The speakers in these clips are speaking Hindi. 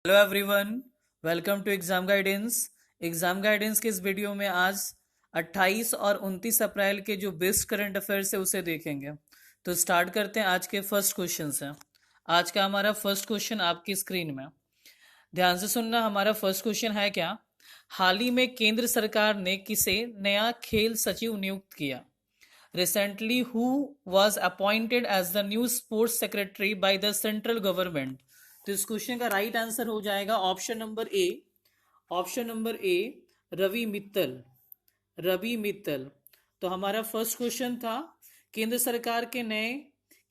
Hello everyone, welcome to exam guidance. Exam guidance के इस वीडियो में आज 28 और 29 अप्रैल के जो बेस्ट करंट अफेयर्स है उसे देखेंगे। तो स्टार्ट करते हैं आज के फर्स्ट क्वेश्चन से। आज का हमारा फर्स्ट क्वेश्चन आपकी स्क्रीन में, ध्यान से सुनना। हमारा फर्स्ट क्वेश्चन है क्या? हाल ही में केंद्र सरकार ने किसे नया खेल सचिव नियुक्त किया? Recently, who was appointed as the new sports secretary by the central government? तो इस क्वेश्चन का राइट आंसर हो जाएगा option number A. Option number A, Ravi Mittal. Ravi Mittal. तो हमारा फर्स्ट क्वेश्चन था, केंद्र सरकार के नए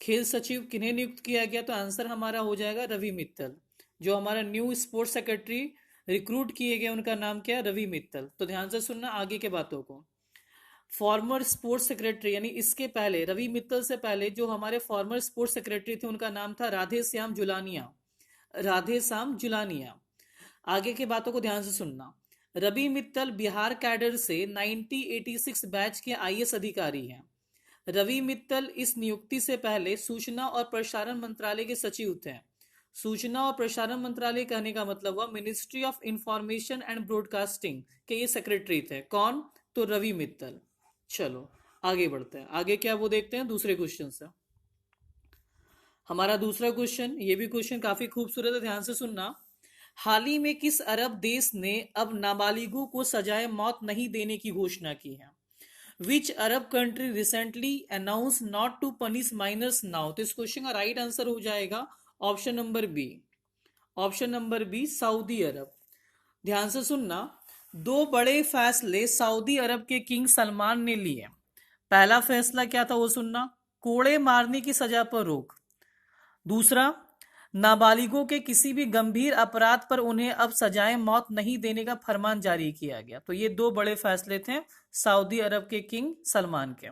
खेल सचिव किन्हें नियुक्त किया गया? तो आंसर हमारा हो जाएगा रवि मित्तल। जो हमारा न्यू स्पोर्ट्स सेक्रेटरी रिक्रूट किए गए उनका नाम क्या है? रवि मित्तल। तो ध्यान से सुनना आगे के बातों को। फॉर्मर स्पोर्ट्स सेक्रेटरी, यानी इसके पहले रवि मित्तल से पहले जो हमारे फॉर्मर स्पोर्ट्स सेक्रेटरी थे उनका नाम था राधे श्याम जुलानिया। राधे श्याम जुलानिया। आगे के बातों को ध्यान से सुनना। रवि मित्तल बिहार कैडर से 1986 बैच के आईएएस अधिकारी हैं। रवि मित्तल इस नियुक्ति से पहले सूचना और प्रसारण मंत्रालय के सचिव थे। सूचना और प्रसारण मंत्रालय कहने का मतलब हुआ ministry of information and broadcasting के ये सेक्रेटरी थे। कौन? तो रवि मित्तल। चलो आगे बढ़ते हैं। आगे क्या वो देखते हैं दूसरे क्वेश्चन से। हमारा दूसरा क्वेश्चन, ये भी क्वेश्चन काफी खूबसूरत है, ध्यान से सुनना। हाल ही में किस अरब देश ने अब नाबालिगों को सजाए मौत नहीं देने की घोषणा की है? Which Arab country recently announce not to punish minors now? तो इस क्वेश्चन का राइट आंसर हो जाएगा option number B. Option number B, Saudi Arab. ध्यान से सुनना, दो बड़े फैसले सऊदी अरब के किंग सलमान ने लिए। पहला फैसला क्या था वो सुनना, कोड़े मारने की सजा पर रोक। दूसरा, नाबालिगों के किसी भी गंभीर अपराध पर उन्हें अब सजाए मौत नहीं देने का फरमान जारी किया गया। तो ये दो बड़े फैसले थे सऊदी अरब के किंग सलमान के।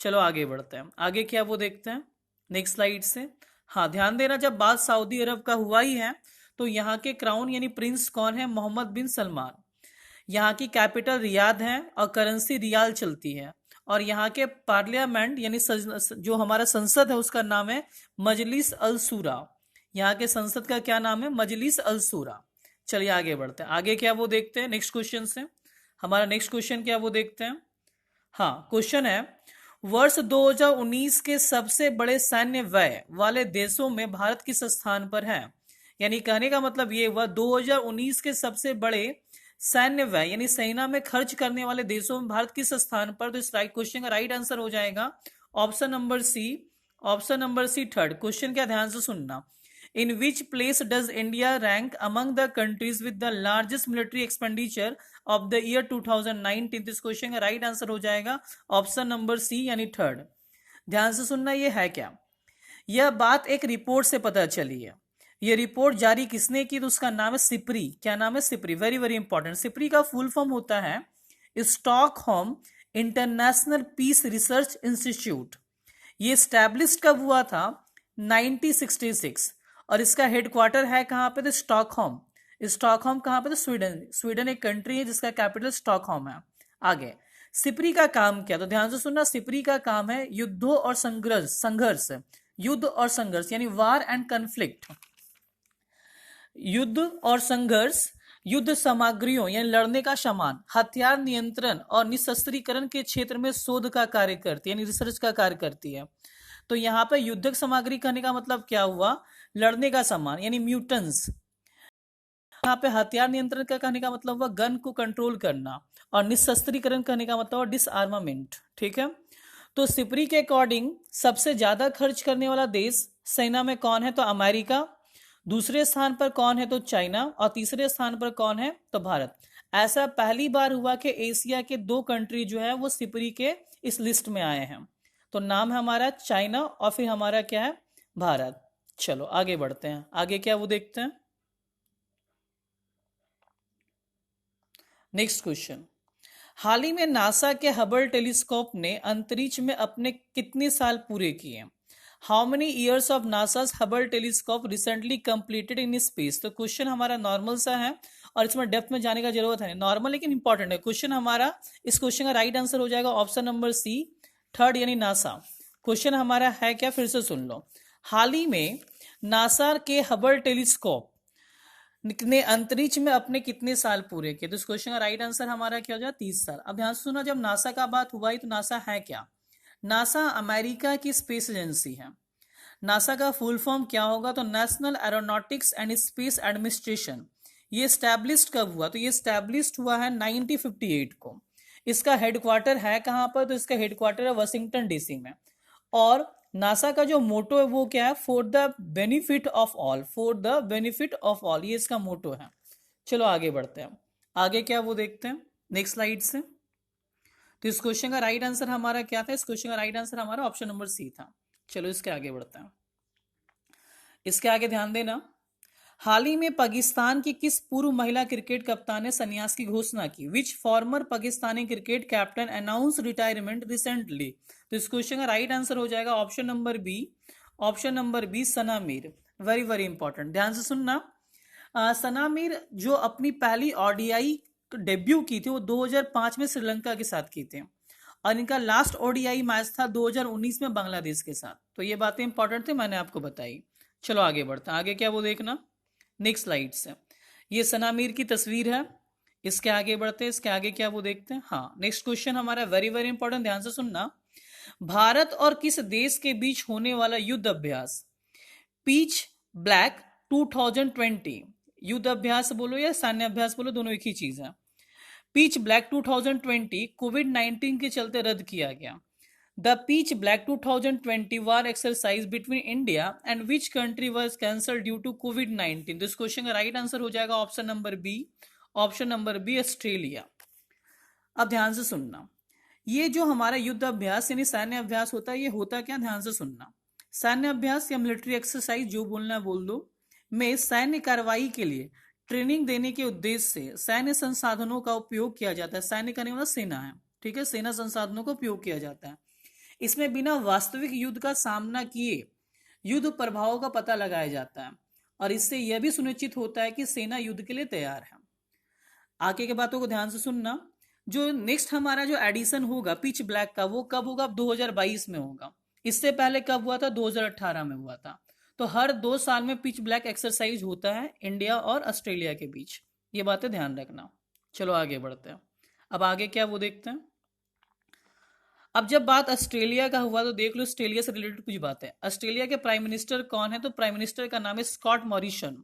चलो आगे बढ़ते हैं। आगे क्या वो देखते हैं नेक्स्ट स्लाइड से। हाँ, ध्यान देना, जब बात सऊदी अरब का हुआ ही है तो यहाँ के क्राउन यानी प्रिंस कौन है? मोहम्मद बिन सलमान। यहाँ की कैपिटल रियाद है और करेंसी रियाल चलती है। और यहाँ के पार्लियामेंट यानी जो हमारा संसद है उसका नाम है मजलिस अल सूरा। यहाँ के संसद का क्या नाम है? मजलिस अल सूरा। चलिए आगे बढ़ते हैं। आगे क्या वो देखते हैं नेक्स्ट क्वेश्चन से। हमारा नेक्स्ट क्वेश्चन क्या वो देखते हैं। हाँ, क्वेश्चन है, वर्ष 2019 के सबसे बड़े सैन्य व्यय वाले देशों में भारत किस स्थान पर है? यानी कहने का मतलब ये हुआ 2019 के सबसे बड़े सैन्य व्यय यानी सेना में खर्च करने वाले देशों में भारत किस स्थान पर? तो इस राइट क्वेश्चन का राइट आंसर हो जाएगा option number C. Option number C third. Question क्या, ध्यान से सुनना। In which place does India rank among the countries with the largest military expenditure of the year 2019? इस क्वेश्चन का राइट आंसर हो जाएगा ऑप्शन नंबर सी यानी थर्ड। ध्यान से सुनना, ये है क्या? यह बात एक रिपोर्ट से पता चली है। ये रिपोर्ट जारी किसने की? तो उसका नाम है सिप्री। क्या नाम है? SIPRI. Very very important. SIPRI का फुल फॉर्म होता है Stockholm International Peace Research Institute. ये स्टैब्लिश कब हुआ था? 1966। और इसका हेडक्वार्टर है कहां पे? तो स्टॉकहोम। स्टॉकहोम कहां पे? तो स्वीडन। स्वीडन एक कंट्री है जिसका कैपिटल स्टॉकहोम है। आगे, सिप्री का काम क्या? तो ध्यान से सुनना, सिप्री का काम है युद्धों और संघर्ष। युद्ध और संघर्ष यानी वार एंड कन्फ्लिक्ट। युद्ध और संघर्ष, युद्ध सामग्रियों यानी लड़ने का सामान, हथियार नियंत्रण और निशस्त्रीकरण के क्षेत्र में शोध का कार्य करती है यानी रिसर्च का कार्य करती है। तो यहाँ पे युद्धक सामग्री कहने का मतलब क्या हुआ? लड़ने का सामान यानी म्यूटेंट्स। यहाँ पे हथियार नियंत्रण का कहने का मतलब हुआ गन को कंट्रोल करना। और निशस्त्रीकरण कहने का मतलब हुआ डिसआर्मामेंट। ठीक है, तो सिप्री के अकॉर्डिंग सबसे ज्यादा खर्च करने वाला देश सेना में कौन है? तो अमेरिका। दूसरे स्थान पर कौन है? तो चाइना। और तीसरे स्थान पर कौन है? तो भारत। ऐसा पहली बार हुआ कि एशिया के दो कंट्री जो है वो सिप्री के इस लिस्ट में आए हैं। तो नाम है हमारा चाइना और फिर हमारा क्या है? भारत। चलो आगे बढ़ते हैं। आगे क्या वो देखते हैं नेक्स्ट क्वेश्चन। हाल ही में नासा के हबल टेलीस्कोप ने अंतरिक्ष में अपने कितने साल पूरे किए? How many years of NASA's Hubble telescope recently completed in space? तो क्वेश्चन हमारा नॉर्मल सा है और इसमें डेप्थ में जाने का जरूरत है, नॉर्मल लेकिन इंपॉर्टेंट है क्वेश्चन हमारा। इस क्वेश्चन का राइट आंसर हो जाएगा ऑप्शन नंबर सी थर्ड यानी नासा। क्वेश्चन हमारा है क्या? फिर से सुन लो। हाल ही में नासा के हबल टेलीस्कोप ने अंतरिक्ष में अपने कितने साल पूरे किए? तो इस क्वेश्चन का राइट आंसर हमारा क्या हो जाए? 30 साल। अब ध्यान से सुना, जब नासा का बात हुआ ही तो नासा है क्या? नासा अमेरिका की स्पेस एजेंसी है। नासा का फुल फॉर्म क्या होगा? तो national aeronautics and space administration. ये स्टैब्लिश्ड कब हुआ? तो ये स्टैब्लिश्ड हुआ है 1958 को। इसका हेडक्वार्टर है कहां पर? तो इसका हेडक्वार्टर है वाशिंगटन डीसी में। और नासा का जो मोटो है वो क्या है? For the benefit of all, for the benefit of all, ये इसका मोटो है। चलो आगे बढ़ते हैं। आगे क्या वो देखते हैं नेक्स्ट स्लाइड से। तो इस क्वेश्चन का राइट आंसर हमारा क्या था? इस क्वेश्चन का राइट आंसर हमारा ऑप्शन नंबर सी था। चलो इसके आगे बढ़ते हैं। इसके आगे ध्यान देना, हाल ही में पाकिस्तान की किस पूर्व महिला क्रिकेट कप्तान ने संन्यास की घोषणा की? Which former Pakistani cricket captain announce retirement recently? तो इस क्वेश्चन का राइट आंसर हो जाएगा option number B. Option number B, Sana Mir. Very very important, ध्यान से सुनना। सना मीर जो अपनी पहली ओडीआई डेब्यू की थी वो 2005 में श्रीलंका के साथ की थी, और इनका लास्ट ओडीआई मैच था 2019 में बांग्लादेश के साथ। तो ये बातें इंपॉर्टेंट थी, मैंने आपको बताई। चलो आगे बढ़ते हैं। आगे क्या वो देखना नेक्स्ट स्लाइड से। ये सना मीर की तस्वीर है। इसके आगे बढ़ते हैं। इसके आगे क्या वो देखते हैं। हाँ, नेक्स्ट क्वेश्चन हमारा वेरी वेरी इंपॉर्टेंट, ध्यान से सुनना। भारत और किस देश के बीच होने वाला युद्ध अभ्यास पीच ब्लैक 2020, युद्ध अभ्यास बोलो या सैन्य अभ्यास बोलो, दोनों एक ही चीज है। पीच ब्लैक 2020 कोविड 19 के चलते रद्द किया गया। The Pitch Black 2020 war exercise between India and which country was cancelled due to COVID-19? तो इस क्वेश्चन का राइट आंसर हो जाएगा option number B. Option number B, Australia. अब ध्यान से सुनना, ये जो हमारा युद्ध अभ्यास यानी सैन्य अभ्यास होता है, ये होता क्या? ध्यान से सुनना। सैन्य अभ्यास या मिलिट्री एक्सरसाइज जो बोलना है बोल दो, में सैन्य कार्रवाई के लिए ट्रेनिंग देने के उद्देश्य से सैन्य संसाधनों का उपयोग किया जाता है। सैन्य का नहीं मतलब सेना है, ठीक है, सेना संसाधनों का उपयोग किया जाता है। इसमें बिना वास्तविक युद्ध का सामना किए युद्ध प्रभावों का पता लगाया जाता है, और इससे यह भी सुनिश्चित होता है कि सेना युद्ध के लिए तैयार है। आगे के बातों को ध्यान से सुनना। जो नेक्स्ट हमारा जो एडिशन होगा पिच ब्लैक का, वो कब होगा? 2022 में होगा। इससे पहले कब हुआ था? 2018 में हुआ था। तो हर 2 साल में पिच ब्लैक एक्सरसाइज होता है इंडिया और ऑस्ट्रेलिया के बीच। ये बातें ध्यान रखना। चलो आगे बढ़ते हैं। अब आगे क्या वो देखते हैं। अब जब बात ऑस्ट्रेलिया का हुआ तो देख लो ऑस्ट्रेलिया से रिलेटेड कुछ बात है। ऑस्ट्रेलिया के प्राइम मिनिस्टर कौन है? तो प्राइम मिनिस्टर का नाम है स्कॉट मॉरिसन,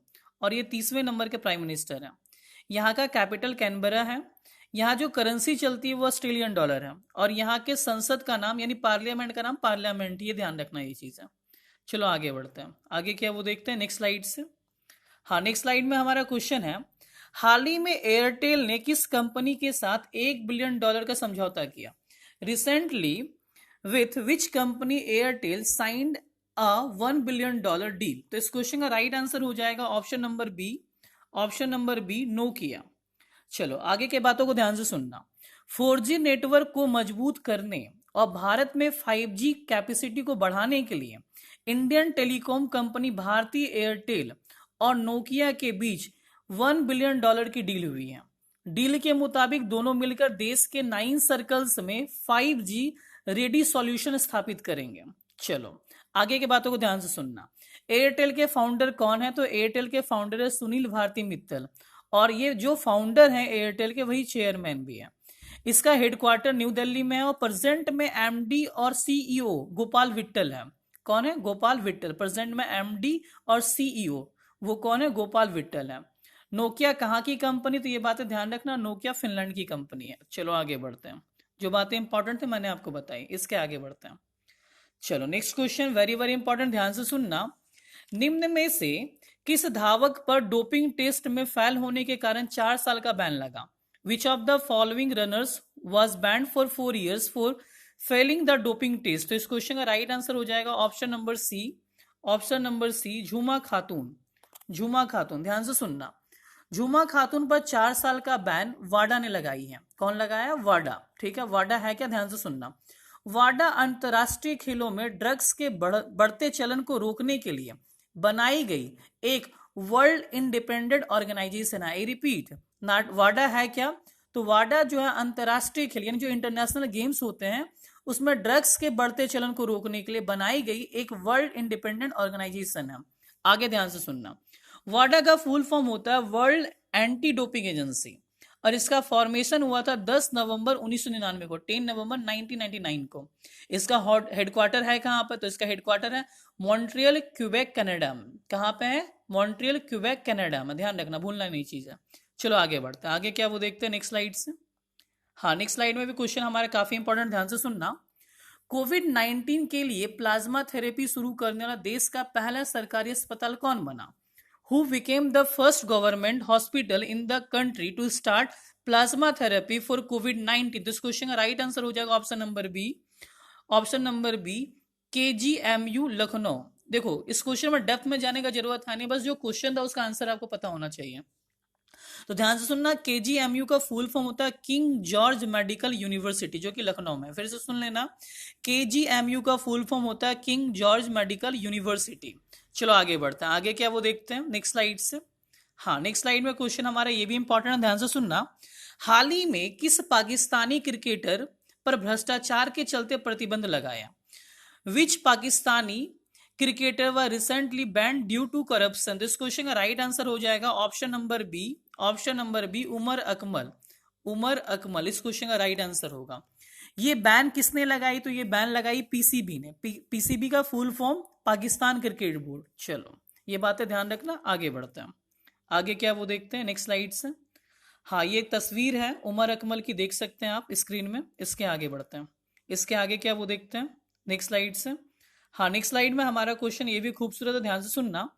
और ये 30वें नंबर के प्राइम मिनिस्टर हैं। यहाँ का कैपिटल कैनबरा है। यहाँ जो करेंसी चलती है वो ऑस्ट्रेलियन डॉलर है, और यहाँ के संसद का नाम यानी पार्लियामेंट का नाम पार्लियामेंट। ये ध्यान रखना ये चीज़ है। चलो आगे बढ़ते हैं। आगे क्या वो देखते हैं नेक्स्ट स्लाइड से। हाँ, नेक्स्ट स्लाइड में हमारा क्वेश्चन है, हाल ही में एयरटेल ने किस कंपनी के साथ $1 बिलियन का समझौता किया? Recently with which company Airtel signed a $1 billion deal? तो इस क्वेश्चन का राइट आंसर हो जाएगा option number B. Option number B, Nokia. चलो आगे के बातों को ध्यान से सुनना। 4G नेटवर्क को मजबूत करने और भारत में 5G कैपेसिटी को बढ़ाने के लिए Indian telecom company Bharti Airtel और नोकिया के बीच $1 बिलियन की डील हुई है। डील के मुताबिक दोनों मिलकर देश के 9 सर्कल्स में 5G रेडी सॉल्यूशन स्थापित करेंगे। चलो आगे के बातों को ध्यान से सुनना। एयरटेल के फाउंडर कौन है? तो एयरटेल के फाउंडर है सुनील भारती मित्तल, और ये जो फाउंडर हैं एयरटेल के वही चेयरमैन भी है। इसका हेडक्वार्टर न्यू दिल्ली में है, और प्रेजेंट में एमडी और सीईओ गोपाल विट्टल है। कौन है? गोपाल विट्टल। प्रेजेंट में एमडी और सीईओ वो कौन है? गोपाल विट्टल है। नोकिया कहाँ की कंपनी? तो ये बातें ध्यान रखना, नोकिया फिनलैंड की कंपनी है। चलो आगे बढ़ते हैं। जो बातें इंपॉर्टेंट थे मैंने आपको बताई। इसके आगे बढ़ते हैं। चलो next question very very important, ध्यान से सुनना। निम्न में से किस धावक पर डोपिंग टेस्ट में फेल होने के कारण 4 साल का बैन लगा? Which of the following runners was banned for 4 years for failing the doping test? तो इस क्वेश्चन का राइट आंसर हो जाएगा option number C. Option number C, Jhuma Khatun. झूमा खातून, ध्यान से सुनना। झूमा खातून पर 4 साल का बैन वाडा ने लगाई है। कौन लगाया? वाडा। ठीक है, वाडा है क्या? ध्यान से सुनना। वाडा अंतर्राष्ट्रीय खेलों में ड्रग्स के बढ़ते चलन को रोकने के लिए बनाई गई एक वर्ल्ड इंडिपेंडेंट ऑर्गेनाइजेशन है। आई रिपीट, वाडा है क्या? तो वाडा जो है अंतर्राष्ट्रीय खेल यानी जो इंटरनेशनल गेम्स होते हैं उसमें ड्रग्स के बढ़ते चलन को रोकने के लिए बनाई गई एक वर्ल्ड इंडिपेंडेंट ऑर्गेनाइजेशन है। आगे ध्यान से सुनना। वाडा का फुल फॉर्म होता है वर्ल्ड एंटी डोपिंग एजेंसी, और इसका फॉर्मेशन हुआ था 10 नवंबर 1999 को, 10 नवंबर 1999 को। इसका हेडक्वार्टर है कहाँ पर, तो इसका हेडक्वार्टर है मॉन्ट्रियल क्यूबेक कनाडा में। कहाँ पे है, मॉन्ट्रियल क्यूबेक कनाडा में, ध्यान रखना, भूलना नहीं चीज है। चलो आगे बढ़ते हैं, आगे क्या वो देखते हैं नेक्स्ट स्लाइड से। हाँ, नेक्स्ट स्लाइड में भी क्वेश्चन हमारे काफी इंपॉर्टेंट, ध्यान से सुनना। कोविड-19 के लिए प्लाज्मा थेरेपी शुरू करने वाला देश का पहला सरकारी अस्पताल कौन बना? Who became the first government hospital in the country to start plasma therapy for COVID-19? तो इस क्वेश्चन का राइट आंसर हो जाएगा option number B, option number B, KGMU Lucknow. देखो, इस क्वेश्चन में डेप्थ में जाने का जरूरत है नहीं, बस जो क्वेश्चन था उसका आंसर आपको पता होना चाहिए। तो ध्यान से सुनना, KGMU का फुल फॉर्म होता है किंग जॉर्ज मेडिकल यूनिवर्सिटी, जो कि लखनऊ में। फिर से सुन लेना, KGMU का फुल फॉर्म होता है किंग जॉर्ज मेडिकल यूनिवर्सिटी। चलो आगे बढ़ते हैं, आगे क्या वो देखते हैं नेक्स्ट स्लाइड से। हाँ, नेक्स्ट स्लाइड में क्वेश्चन हमारा ये भी इंपॉर्टेंट है, ध्यान से सुनना। हाल ही में किस पाकिस्तानी क्रिकेटर पर भ्रष्टाचार के चलते प्रतिबंध लगाया? Which Pakistani cricketer was recently banned due to corruption? This question का राइट आंसर हो जाएगा option number B, option number B, Umar Akmal. Umar Akmal इस क्वेश्चन का राइट आंसर होगा। ये बैन किसने लगाई, तो ये बैन लगाई पीसीबी ने। पीसीबी का full form Pakistan cricket board. चलो ये बातें ध्यान रखना, आगे बढ़ते हैं। आगे क्या वो देखते हैं नेक्स्ट स्लाइड से। हाँ, ये एक तस्वीर है उमर अकमल की, देख सकते हैं आप स्क्रीन में। इसके आगे बढ़ते हैं, इसके आगे क्या वो देखते हैं नेक्स्ट स्लाइड से। हाँ, नेक्स्ट स्लाइड में हमारा क्वेश्चन ये भी खूबसूरत है, ध्यान से सुनना।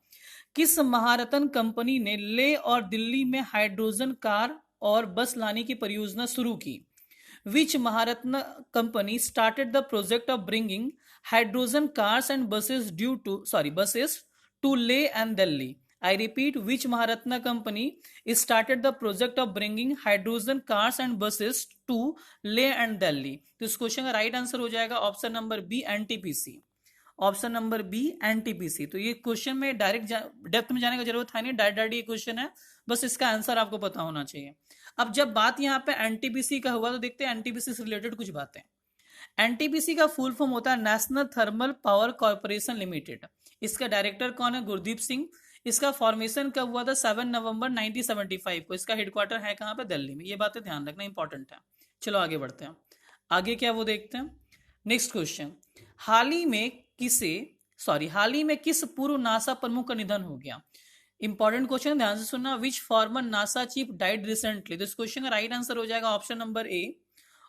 किस महारत्न कंपनी ने ले और दिल्ली में हाइड्रोजन कार और बस लाने की परियोजना शुरू की? Which Maharatna company started the project of bringing hydrogen cars and buses buses to Leh and Delhi? I repeat, which Maharatna company started the project of bringing hydrogen cars and buses to Leh and Delhi? तो इस क्वेश्चन का राइट आंसर हो जाएगा option number B, NTPC. Option number B, NTPC. तो ये क्वेश्चन में डायरेक्ट डेप्थ में जाने की जरूरत है नहीं, डायरेक्ट ये क्वेश्चन है, बस इसका आंसर आपको पता होना चाहिए। अब जब बात यहाँ पे एनटीपीसी का हुआ तो देखते हैं एनटीपीसी से रिलेटेड कुछ बातें। एनटीपीसी का फुल फॉर्म होता है national thermal power corporation limited. इसका डायरेक्टर कौन है, गुरदीप सिंह। इसका फॉर्मेशन कब हुआ था, 7 नवंबर 1975 को। इसका हेडक्वार्टर है कहाँ पे, दिल्ली में। ये बातें ध्यान रखना, इंपॉर्टेंट है। चलो आगे बढ़ते हैं, आगे क्या वो देखते हैं नेक्स्ट क्वेश्चन। हाल ही में किस पूर्व नासा प्रमुख का निधन हो गया? इंपॉर्टेंट क्वेश्चन, ध्यान से सुनना। Which former NASA chief died recently? This question का राइट आंसर हो जाएगा option number A,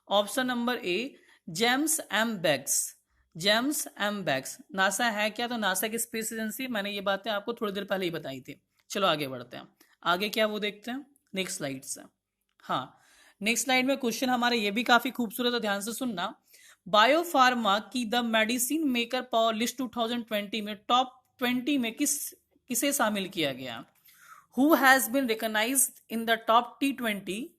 option number A, James M Beggs. James M Beggs. NASA है क्या, तो नासा की स्पेस एजेंसी। मैंने ये बातें आपको थोड़ी देर पहले ही बताई थी। चलो आगे बढ़ते हैं, आगे क्या वो देखते हैं नेक्स्ट स्लाइड से। हाँ, नेक्स्ट स्लाइड में क्वेश्चन हमारा ये भी काफी खूबसूरत है, ध्यान से सुनना। बायोफार्मा की the medicine maker power list 2020 में टॉप 20 में किसे शामिल किया गया? Who has been recognised in the top 20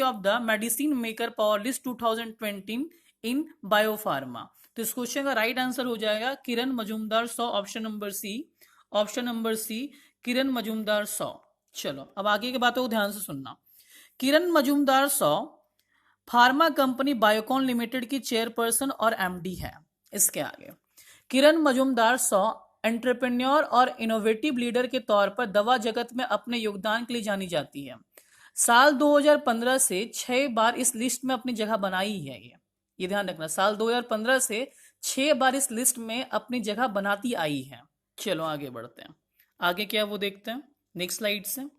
of the medicine maker power list 2020 in biopharma? तो इस क्वेश्चन का राइट आंसर हो जाएगा Kiran Mazumdar 100, option number C, option number C, Kiran Mazumdar 100। चलो अब आगे की बातों को ध्यान से सुनना। Kiran Mazumdar 100 pharma company Biocon limited की चेयरपर्सन और एमडी है। इसके आगे किरण मजूमदार 100 एंटरप्रेन्योर और इनोवेटिव लीडर के तौर पर दवा जगत में अपने योगदान के लिए जानी जाती है। साल 2015 से 6 बार इस लिस्ट में अपनी जगह बनाई है। ये ध्यान रखना, साल 2015 से 6 बार इस लिस्ट में अपनी जगह बनाती आई है। चलो आगे बढ़ते हैं, आगे क्या वो देखते हैं नेक्स्ट स्लाइड से।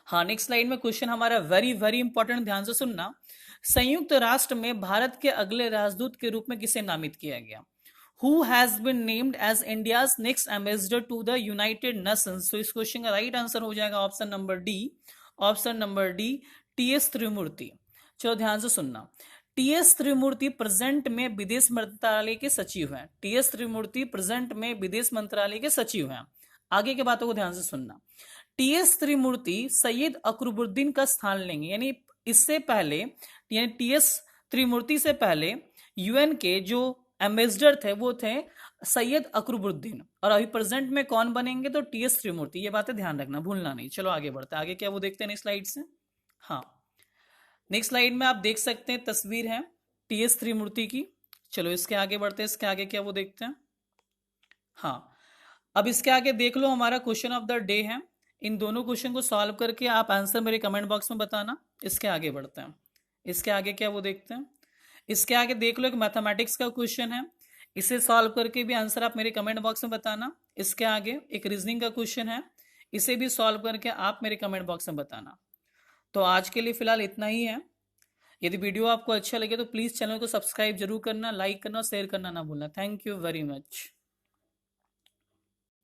हाँ, नेक्स्ट स्लाइड में क्वेश्चन हमारा वेरी वेरी इंपॉर्टेंट, ध्यान से सुनना। संयुक्त राष्ट्र में भारत के अगले राजदूत के रूप में किसे नामित किया गया? Who has been named as India's next ambassador to the United Nations? तो इस क्वेश्चन का राइट आंसर हो जाएगा option number D, option number D, TS Trimurti. चलो ध्यान से सुनना। टीएस त्रिमूर्ति प्रेजेंट में विदेश मंत्रालय के सचिव हैं। टीएस त्रिमूर्ति प्रेजेंट में विदेश मंत्रालय के सचिव हैं। आगे की बातों को ध्यान से सुनना। टीएस त्रिमूर्ति सैयद अकबरुद्दीन का स्थान लेंगे, यानी इससे पहले, यानी टीएस त्रिमूर्ति से पहले यूएन के जो एम्बेसडर थे वो थे सैयद अकबरुद्दीन, और अभी प्रेजेंट में कौन बनेंगे, तो टीएस त्रिमूर्ति। ये बातें ध्यान रखना, भूलना नहीं। चलो आगे बढ़ते हैं, आगे क्या वो देखते हैं नेक्स्ट स्लाइड से। हाँ, नेक्स्ट स्लाइड में आप देख सकते हैं तस्वीर है टीएस त्रिमूर्ति की। चलो इसके आगे बढ़ते हैं, इसके आगे क्या वो देखते हैं। हाँ, अब इसके आगे देख लो, हमारा क्वेश्चन ऑफ द डे है। इन दोनों क्वेश्चन को सॉल्व करके आप आंसर मेरे कमेंट बॉक्स में बताना। इसके आगे बढ़ते हैं। इसके आगे क्या वो देखते हैं। इसके आगे देख लो, एक मैथमेटिक्स का क्वेश्चन है, इसे सॉल्व करके भी आंसर आप मेरे कमेंट बॉक्स में बताना। इसके आगे एक रीजनिंग का क्वेश्चन है, इसे भी सॉल्व करके आप मेरे कमेंट बॉक्स में बताना। तो आज के लिए फिलहाल इतना ही है। यदि वीडियो आपको अच्छा लगे तो प्लीज़ चैनल को सब्सक्राइब जरूर करना, लाइक करना और शेयर करना ना भूलना। Thank you very much.